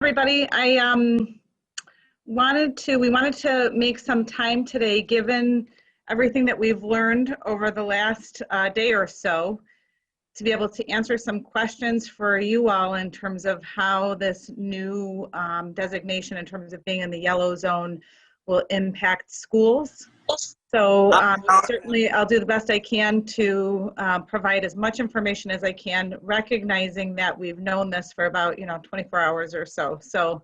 Everybody. We wanted to make some time today, given everything that we've learned over the last day or so, to be able to answer some questions for you all in terms of how this new designation in terms of being in the yellow zone will impact schools. So certainly I'll do the best I can to provide as much information as I can, recognizing that we've known this for about 24 hours or so. So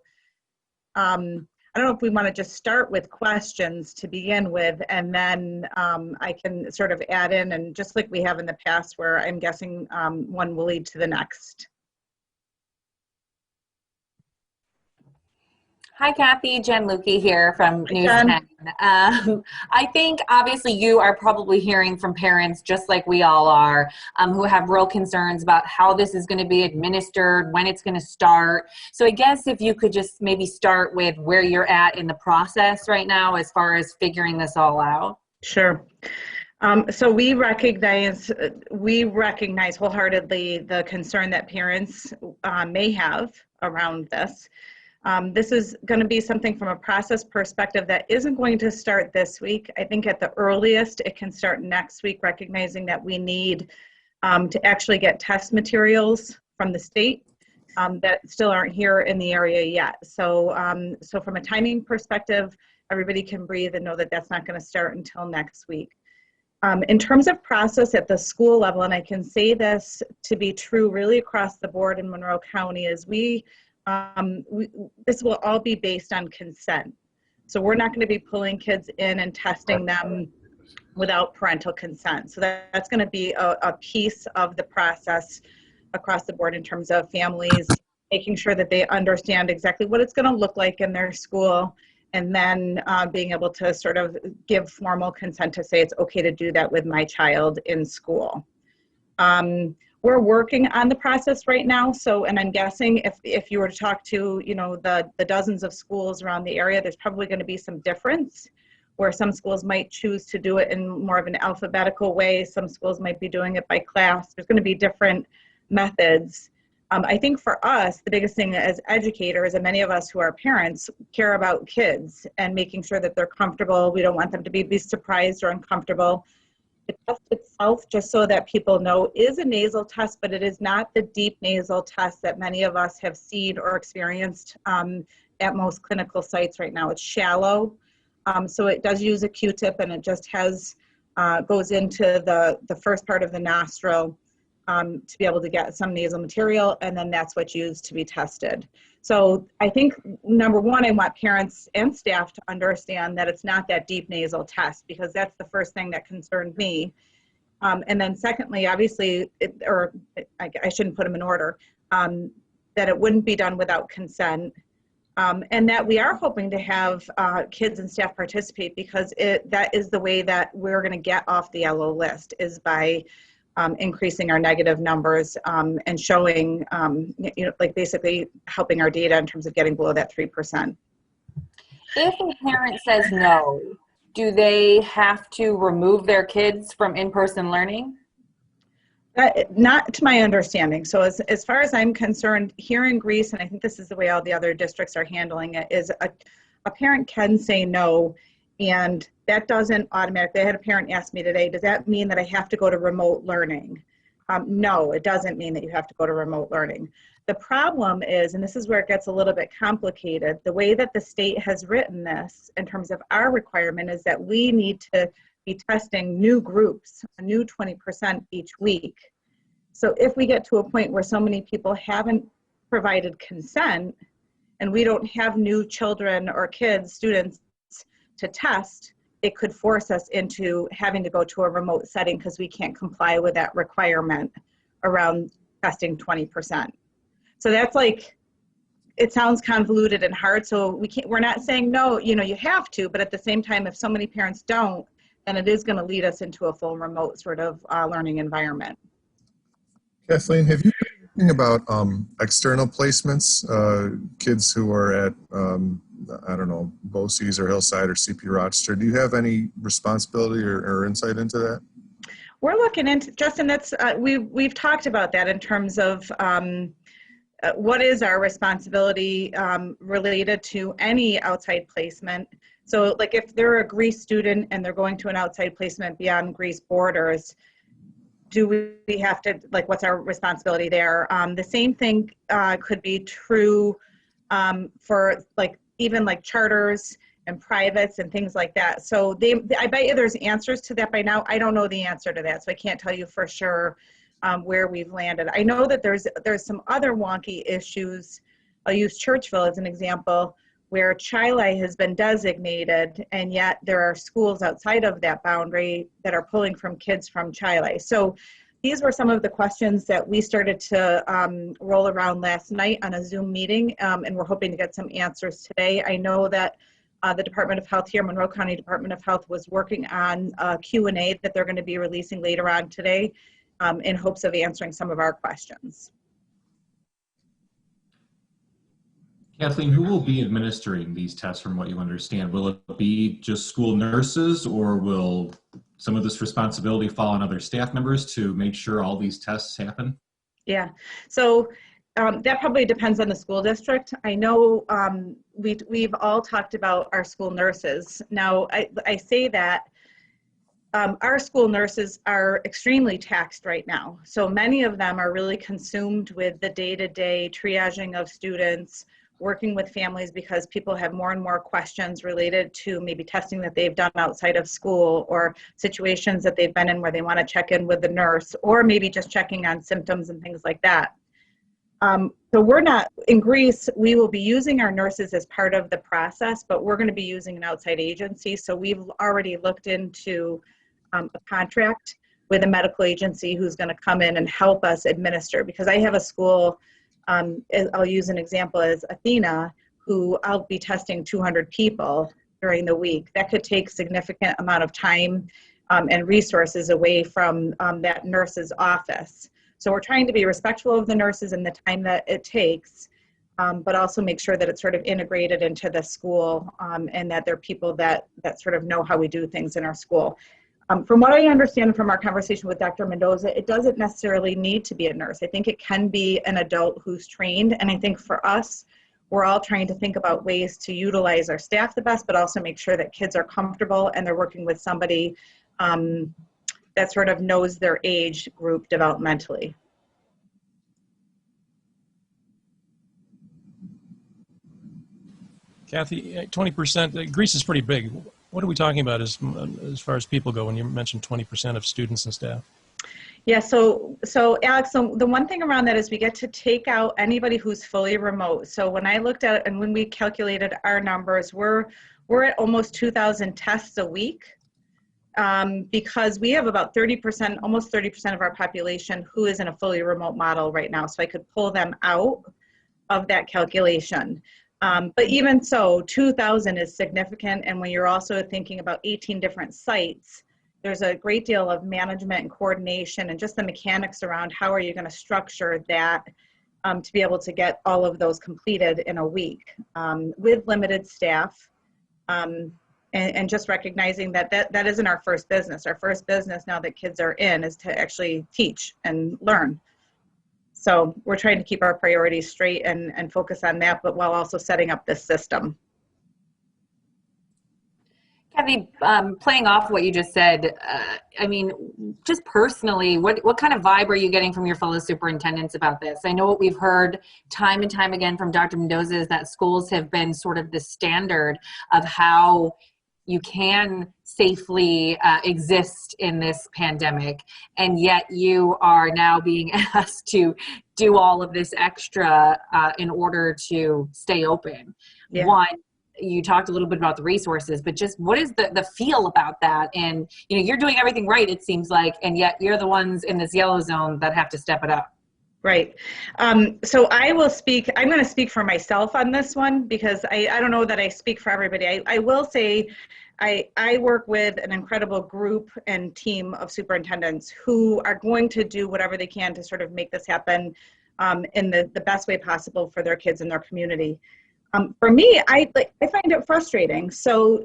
I don't know if we want to just start with questions to begin with, and then I can sort of add in, and just like we have in the past where I'm guessing one will lead to the next. Hi, Kathy. Jen Lukey here from News 10. I think obviously you are probably hearing from parents, just like we all are, who have real concerns about how this is going to be administered, when it's going to start. So I guess if you could just maybe start with where you're at in the process right now as far as figuring this all out. Sure. So we recognize wholeheartedly the concern that parents may have around this. This is going to be something from a process perspective that isn't going to start this week. I think at the earliest it can start next week, recognizing that we need to actually get test materials from the state that still aren't here in the area yet. So, so from a timing perspective, everybody can breathe and know that that's not going to start until next week. In terms of process at the school level, and I can say this to be true really across the board in Monroe County, is this will all be based on consent. So we're not going to be pulling kids in and testing them without parental consent. So that's going to be a piece of the process across the board in terms of families making sure that they understand exactly what it's going to look like in their school, and then being able to sort of give formal consent to say it's okay to do that with my child in school. We're working on the process right now. So, and I'm guessing if you were to talk to, the dozens of schools around the area, there's probably going to be some difference where some schools might choose to do it in more of an alphabetical way. Some schools might be doing it by class. There's going to be different methods. I think for us, the biggest thing as educators, and many of us who are parents, care about kids and making sure that they're comfortable. We don't want them to be surprised or uncomfortable. The test itself, just so that people know, is a nasal test, but it is not the deep nasal test that many of us have seen or experienced at most clinical sites right now. It's shallow, so it does use a Q-tip, and it just goes into the first part of the nostril to be able to get some nasal material, and then that's what's used to be tested. So I think, number one, I want parents and staff to understand that it's not that deep nasal test, because that's the first thing that concerned me. And then secondly, obviously, I shouldn't put them in order, that it wouldn't be done without consent, and that we are hoping to have kids and staff participate, because that is the way that we're going to get off the yellow list, is by increasing our negative numbers and showing, like basically helping our data in terms of getting below that 3%. If a parent says no, do they have to remove their kids from in-person learning? Not to my understanding. So as far as I'm concerned, here in Greece, and I think this is the way all the other districts are handling it, is a parent can say no, and that doesn't automatically. I had a parent ask me today, does that mean that I have to go to remote learning? No, it doesn't mean that you have to go to remote learning. The problem is, and this is where it gets a little bit complicated, the way that the state has written this in terms of our requirement is that we need to be testing new groups, a new 20% each week. So if we get to a point where so many people haven't provided consent, and we don't have new children or kids, students, to test, it could force us into having to go to a remote setting because we can't comply with that requirement around testing 20%. So that's like, it sounds convoluted and hard. So we're not saying no, you have to, but at the same time, if so many parents don't, then it is going to lead us into a full remote sort of learning environment. Kathleen, have you been thinking about external placements, kids who are at, I don't know, BOCES or Hillside or CP Rochester? Do you have any responsibility or insight into that? We're looking into, Justin, that's, we've talked about that in terms of what is our responsibility related to any outside placement. So like if they're a Greece student and they're going to an outside placement beyond Greece borders, do we have to, like, what's our responsibility there? The same thing could be true for like even like charters and privates and things like that. So I bet you there's answers to that by now. I don't know the answer to that, so I can't tell you for sure where we've landed. I know that there's some other wonky issues. I'll use Churchville as an example, where Chile has been designated, and yet there are schools outside of that boundary that are pulling from kids from Chile. So these were some of the questions that we started to roll around last night on a Zoom meeting, and we're hoping to get some answers today. I know that the Department of Health here, Monroe County Department of Health, was working on a Q&A that they're going to be releasing later on today in hopes of answering some of our questions. Kathleen, who will be administering these tests from what you understand? Will it be just school nurses, or will some of this responsibility fall on other staff members to make sure all these tests happen? Yeah, so that probably depends on the school district. I know we've all talked about our school nurses. Now, I say that our school nurses are extremely taxed right now. So many of them are really consumed with the day-to-day triaging of students, working with families because people have more and more questions related to maybe testing that they've done outside of school or situations that they've been in where they want to check in with the nurse, or maybe just checking on symptoms and things like that. So we're not, in Greece, we will be using our nurses as part of the process, but we're going to be using an outside agency. So we've already looked into a contract with a medical agency who's going to come in and help us administer, because I have a school, I'll use an example as Athena, who I'll be testing 200 people during the week. That could take significant amount of time and resources away from that nurse's office. So we're trying to be respectful of the nurses and the time that it takes, but also make sure that it's sort of integrated into the school and that they're people that sort of know how we do things in our school. From what I understand from our conversation with Dr. Mendoza, it doesn't necessarily need to be a nurse. I think it can be an adult who's trained. And I think for us, we're all trying to think about ways to utilize our staff the best, but also make sure that kids are comfortable and they're working with somebody that sort of knows their age group developmentally. Kathy, 20%, Greece is pretty big. What are we talking about as far as people go when you mentioned 20% of students and staff? Yeah, so Alex, the one thing around that is we get to take out anybody who's fully remote. So when I looked at it and when we calculated our numbers, we're at almost 2,000 tests a week because we have about 30%, almost 30% of our population who is in a fully remote model right now. So I could pull them out of that calculation. But even so, 2,000 is significant. And when you're also thinking about 18 different sites, there's a great deal of management and coordination and just the mechanics around how are you going to structure that to be able to get all of those completed in a week with limited staff. And just recognizing that isn't our first business. Our first business now that kids are in is to actually teach and learn. So we're trying to keep our priorities straight and focus on that, but while also setting up this system. Kathy, playing off what you just said, I mean, just personally, what kind of vibe are you getting from your fellow superintendents about this? I know what we've heard time and time again from Dr. Mendoza is that schools have been sort of the standard of how you can safely exist in this pandemic, and yet you are now being asked to do all of this extra in order to stay open. Yeah. One, you talked a little bit about the resources, but just what is the feel about that? And you know, you're doing everything right, it seems like, and yet you're the ones in this yellow zone that have to step it up. Right. So I'm going to speak for myself on this one because I don't know that I speak for everybody. I will say I work with an incredible group and team of superintendents who are going to do whatever they can to sort of make this happen in the best way possible for their kids and their community. For me, I find it frustrating. So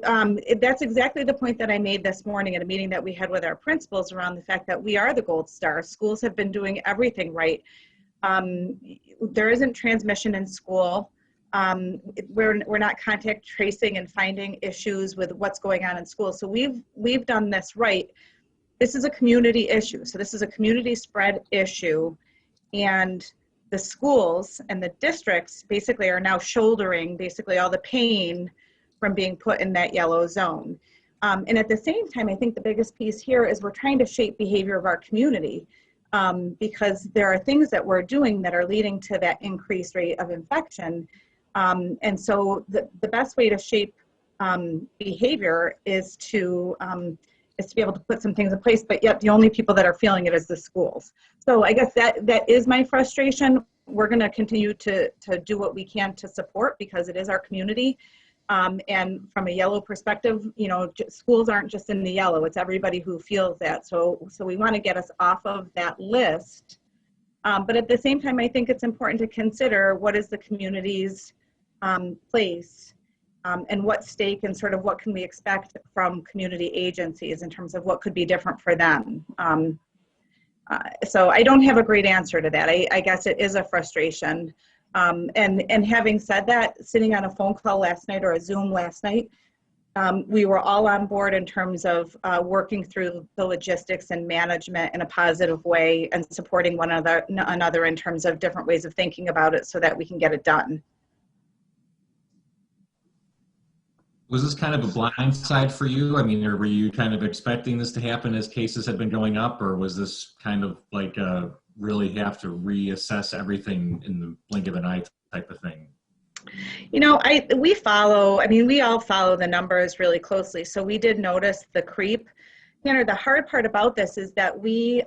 that's exactly the point that I made this morning at a meeting that we had with our principals around the fact that we are the gold star. Schools have been doing everything right. There isn't transmission in school. We're not contact tracing and finding issues with what's going on in school. So we've done this right. This is a community issue. So this is a community spread issue, and the schools and the districts basically are now shouldering basically all the pain from being put in that yellow zone. And at the same time, I think the biggest piece here is we're trying to shape behavior of our community, because there are things that we're doing that are leading to that increased rate of infection. And so the best way to shape behavior is to be able to put some things in place, but yet the only people that are feeling it is the schools. So I guess that is my frustration. We're going to continue to do what we can to support, because it is our community. And from a yellow perspective, you know, schools aren't just in the yellow, it's everybody who feels that. So we want to get us off of that list. But at the same time, I think it's important to consider what is the community's place and what stake, and sort of what can we expect from community agencies in terms of what could be different for them. So I don't have a great answer to that. I guess it is a frustration. And having said that, sitting on a phone call last night or a Zoom last night, we were all on board in terms of working through the logistics and management in a positive way and supporting one another in terms of different ways of thinking about it so that we can get it done. Was this kind of a blind side for you? I mean, or were you kind of expecting this to happen as cases had been going up, or was this kind of like really have to reassess everything in the blink of an eye type of thing? You know, we all follow the numbers really closely. So we did notice the creep. Tanner, the hard part about this is that we're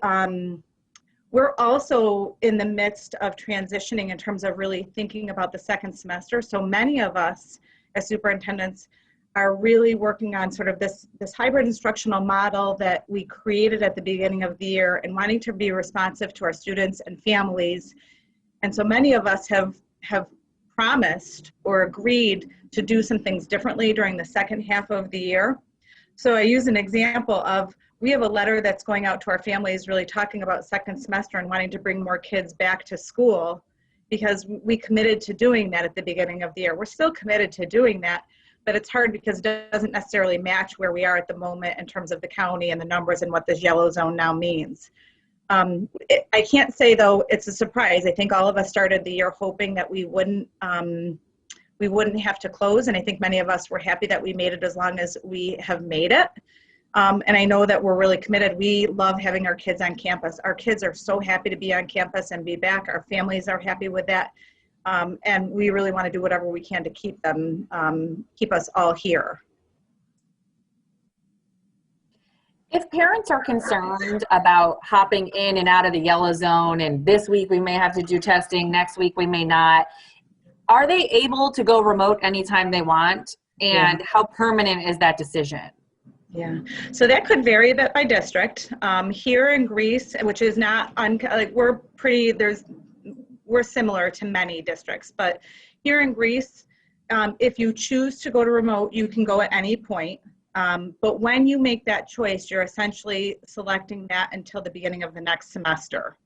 also in the midst of transitioning in terms of really thinking about the second semester. So many of us as superintendents are really working on sort of this hybrid instructional model that we created at the beginning of the year and wanting to be responsive to our students and families. And so many of us have promised or agreed to do some things differently during the second half of the year. So I use an example of, we have a letter that's going out to our families really talking about second semester and wanting to bring more kids back to school, because we committed to doing that at the beginning of the year. We're still committed to doing that, but it's hard because it doesn't necessarily match where we are at the moment in terms of the county and the numbers and what this yellow zone now means. I can't say though it's a surprise. I think all of us started the year hoping that we wouldn't have to close, and I think many of us were happy that we made it as long as we have made it. And I know that we're really committed. We love having our kids on campus. Our kids are so happy to be on campus and be back. Our families are happy with that. And we really want to do whatever we can to keep them, keep us all here. If parents are concerned about hopping in and out of the yellow zone, and this week we may have to do testing, next week we may not, are they able to go remote anytime they want? And how permanent is that decision? Yeah, so that could vary a bit by district. Here in Greece, which is not, we're similar to many districts, but here in Greece, if you choose to go to remote, you can go at any point. But when you make that choice, you're essentially selecting that until the beginning of the next semester.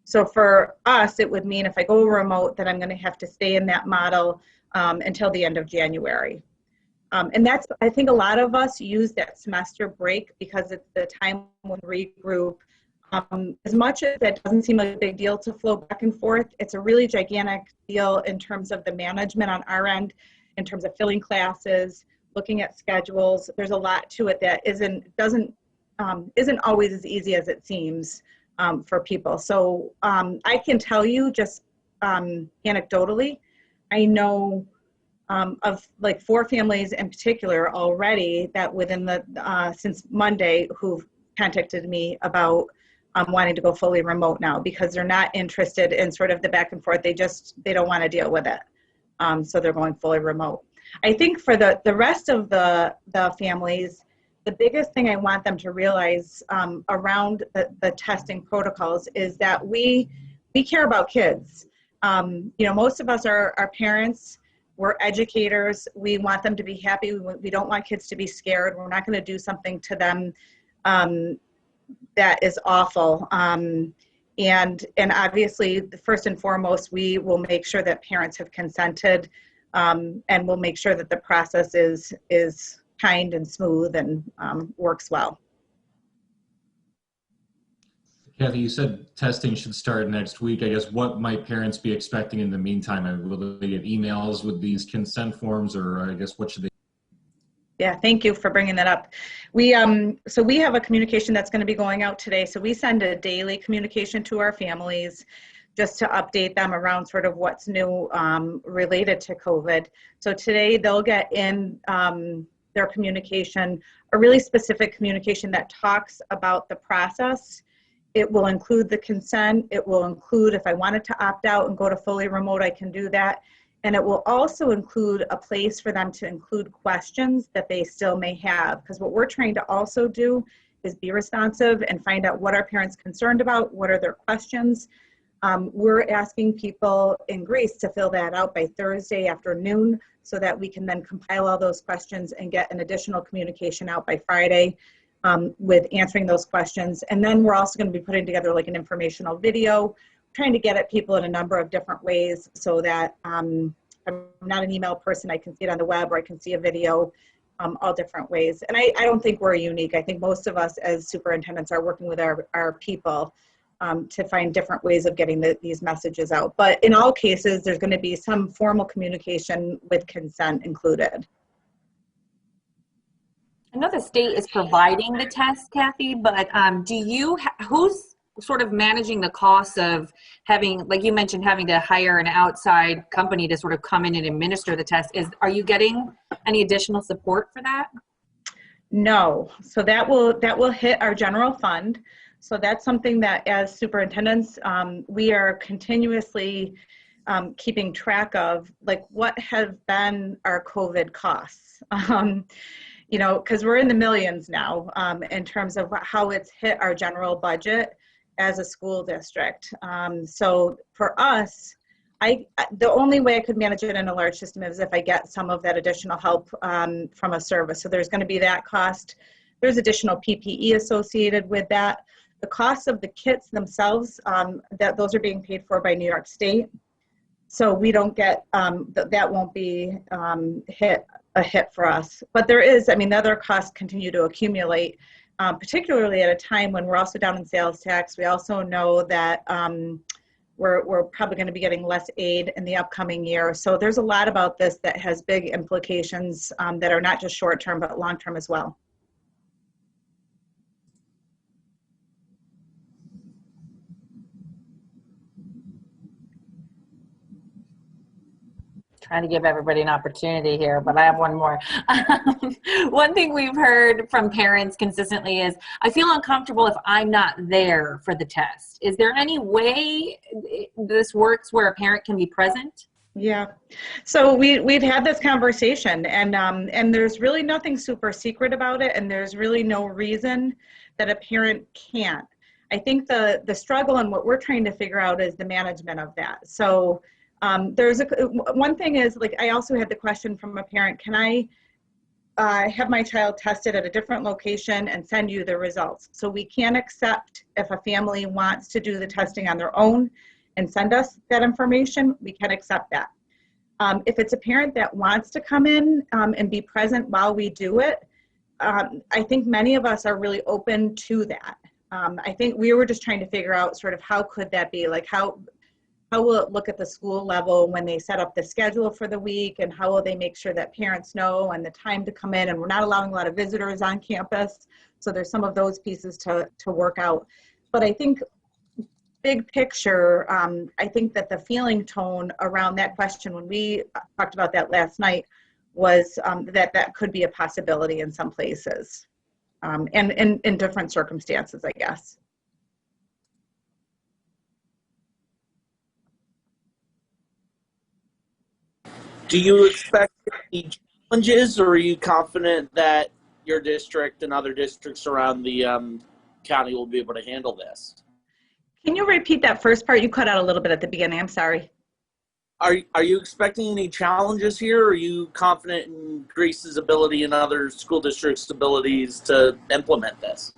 So for us, it would mean if I go remote, that I'm going to have to stay in that model until the end of January. And that's, I think a lot of us use that semester break because it's the time when we regroup. As much as that doesn't seem like a big deal to flow back and forth, it's a really gigantic deal in terms of the management on our end, in terms of filling classes, looking at schedules. There's a lot to it that isn't always as easy as it seems for people. So I can tell you just anecdotally, I know of like 4 families in particular already that within the since Monday who've contacted me about wanting to go fully remote now because they're not interested in sort of the back and forth. They don't want to deal with it. So they're going fully remote. I think for the rest of the families, the biggest thing I want them to realize around the testing protocols is that we care about kids. You know, most of us are parents, we're educators, we want them to be happy, we don't want kids to be scared, we're not going to do something to them that is awful. And obviously, first and foremost, we will make sure that parents have consented, and we'll make sure that the process is kind and smooth and works well. Kathy, you said testing should start next week. I guess what might parents be expecting in the meantime? I mean, will they get emails with these consent forms, or I guess what should they? Yeah, thank you for bringing that up. So we have a communication that's going to be going out today. So we send a daily communication to our families just to update them around sort of what's new related to COVID. So today they'll get in their communication, a really specific communication that talks about the process. It will include the consent. It will include if I wanted to opt out and go to fully remote, I can do that. And it will also include a place for them to include questions that they still may have. Because what we're trying to also do is be responsive and find out what are parents concerned about, what are their questions. We're asking people in Greece to fill that out by Thursday afternoon so that we can then compile all those questions and get an additional communication out by Friday with answering those questions. And then we're also going to be putting together like an informational video, trying to get at people in a number of different ways so that I'm not an email person, I can see it on the web or I can see a video, all different ways. And I don't think we're unique. I think most of us as superintendents are working with our people to find different ways of getting these messages out. But in all cases, there's going to be some formal communication with consent included. I know the state is providing the test, Kathy, but who's sort of managing the costs of having, like you mentioned, having to hire an outside company to sort of come in and administer the test? Are you getting any additional support for that? No, so that will hit our general fund. So that's something that as superintendents, we are continuously keeping track of, like what have been our COVID costs. You know, because we're in the millions now in terms of how it's hit our general budget as a school district. So for us, the only way I could manage it in a large system is if I get some of that additional help from a service. So there's going to be that cost. There's additional PPE associated with that. The costs of the kits themselves, those are being paid for by New York State. So we don't get, that won't be a hit for us. But there is, I mean, the other costs continue to accumulate, particularly at a time when we're also down in sales tax. We also know that we're probably going to be getting less aid in the upcoming year. So there's a lot about this that has big implications that are not just short-term, but long-term as well. Trying to give everybody an opportunity here, but I have one more. One thing we've heard from parents consistently is, I feel uncomfortable if I'm not there for the test. Is there any way this works where a parent can be present? Yeah, so we've had this conversation, and there's really nothing super secret about it, and there's really no reason that a parent can't. I think the struggle and what we're trying to figure out is the management of that. So there's one thing is, like, I also had the question from a parent, can I have my child tested at a different location and send you the results? So we can accept if a family wants to do the testing on their own and send us that information, we can accept that. If it's a parent that wants to come in and be present while we do it, I think many of us are really open to that. I think we were just trying to figure out sort of how could that be, like how will it look at the school level when they set up the schedule for the week, and how will they make sure that parents know and the time to come in, and we're not allowing a lot of visitors on campus. So there's some of those pieces to work out. But I think big picture, I think that the feeling tone around that question when we talked about that last night was that could be a possibility in some places and in different circumstances, I guess. Do you expect any challenges, or are you confident that your district and other districts around the county will be able to handle this? Can you repeat that first part? You cut out a little bit at the beginning. I'm sorry. Are you expecting any challenges here? Or are you confident in Greece's ability and other school districts' abilities to implement this?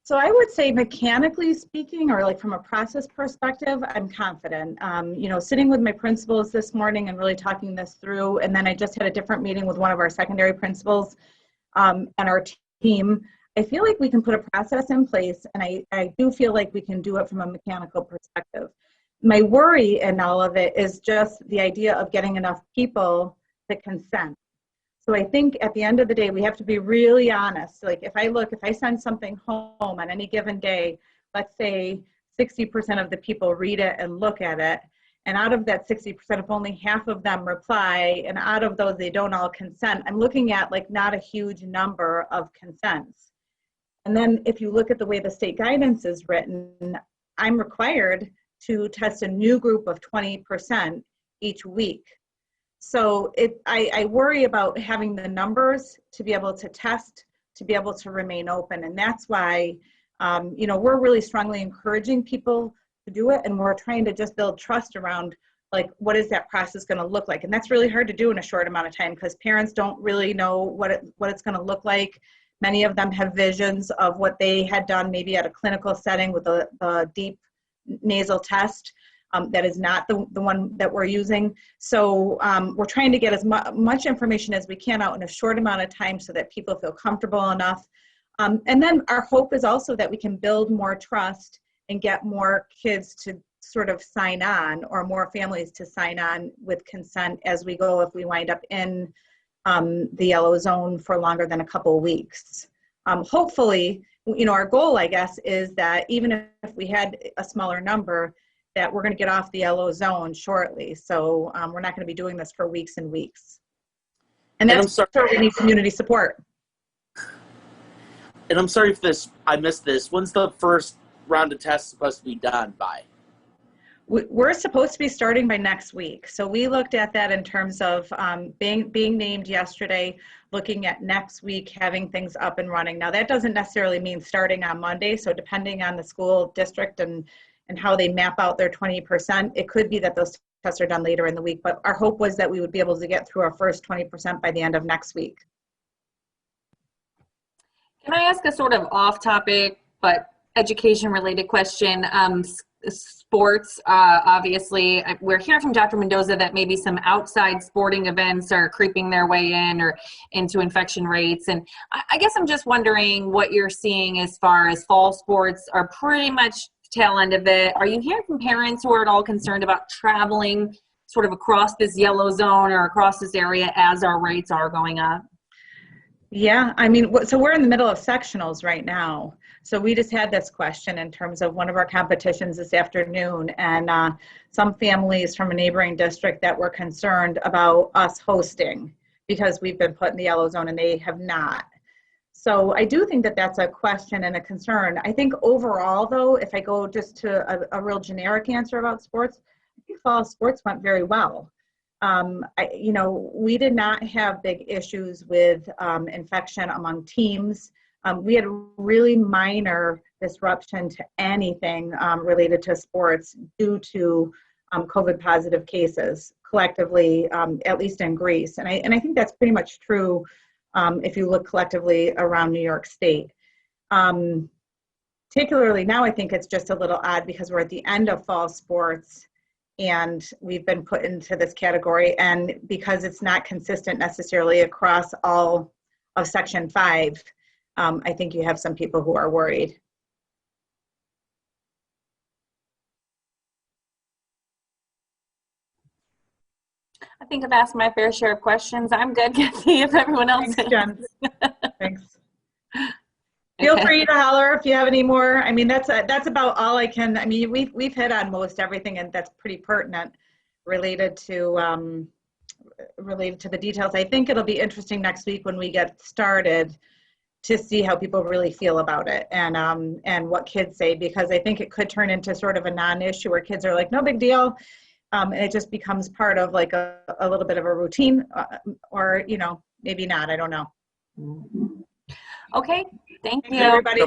So I would say mechanically speaking, or like from a process perspective, I'm confident. You know, sitting with my principals this morning and really talking this through, and then I just had a different meeting with one of our secondary principals and our team. I feel like we can put a process in place, and I do feel like we can do it from a mechanical perspective. My worry in all of it is just the idea of getting enough people to consent. So I think at the end of the day, we have to be really honest. Like if I send something home on any given day, let's say 60% of the people read it and look at it. And out of that 60%, if only half of them reply, and out of those, they don't all consent, I'm looking at like not a huge number of consents. And then if you look at the way the state guidance is written, I'm required to test a new group of 20% each week. So I worry about having the numbers to be able to test, to be able to remain open. And that's why, you know, we're really strongly encouraging people to do it. And we're trying to just build trust around, like, what is that process going to look like? And that's really hard to do in a short amount of time because parents don't really know what it's going to look like. Many of them have visions of what they had done maybe at a clinical setting with a deep nasal test. That is not the one that we're using. So we're trying to get as much information as we can out in a short amount of time so that people feel comfortable enough. And then our hope is also that we can build more trust and get more kids to sort of sign on, or more families to sign on with consent as we go, if we wind up in the yellow zone for longer than a couple of weeks. Hopefully, you know, our goal, I guess, is that even if we had a smaller number, that we're going to get off the yellow zone shortly. So we're not going to be doing this for weeks and weeks. And that's where we need community support. And I'm sorry if I missed this. When's the first round of tests supposed to be done by? We're supposed to be starting by next week. So we looked at that in terms of being named yesterday, looking at next week, having things up and running. Now that doesn't necessarily mean starting on Monday. So depending on the school district and how they map out their 20%, it could be that those tests are done later in the week. But our hope was that we would be able to get through our first 20% by the end of next week. Can I ask a sort of off-topic but education-related question? Sports, obviously, we're hearing from Dr. Mendoza that maybe some outside sporting events are creeping their way in or into infection rates. And I guess I'm just wondering what you're seeing as far as fall sports are pretty much tail end of it. Are you hearing from parents who are at all concerned about traveling sort of across this yellow zone or across this area as our rates are going up? Yeah, I mean, so we're in the middle of sectionals right now. So we just had this question in terms of one of our competitions this afternoon, and some families from a neighboring district that were concerned about us hosting because we've been put in the yellow zone and they have not. So I do think that that's a question and a concern. I think overall, though, if I go just to a real generic answer about sports, I think fall sports went very well. You know, we did not have big issues with infection among teams. We had really minor disruption to anything related to sports due to COVID positive cases collectively, at least in Greece. And I think that's pretty much true if you look collectively around New York State. Particularly now, I think it's just a little odd because we're at the end of fall sports and we've been put into this category, and because it's not consistent necessarily across all of Section 5, I think you have some people who are worried. I think I've asked my fair share of questions. I'm good. See if everyone else Thanks, Jen. Thanks. Feel free to holler if you have any more. I mean, that's about all I can. I mean, we've hit on most everything, and that's pretty pertinent related to the details. I think it'll be interesting next week when we get started to see how people really feel about it and what kids say, because I think it could turn into sort of a non-issue where kids are like, no big deal. And it just becomes part of like a little bit of a routine or, you know, maybe not, I don't know. Okay, thank you. Everybody.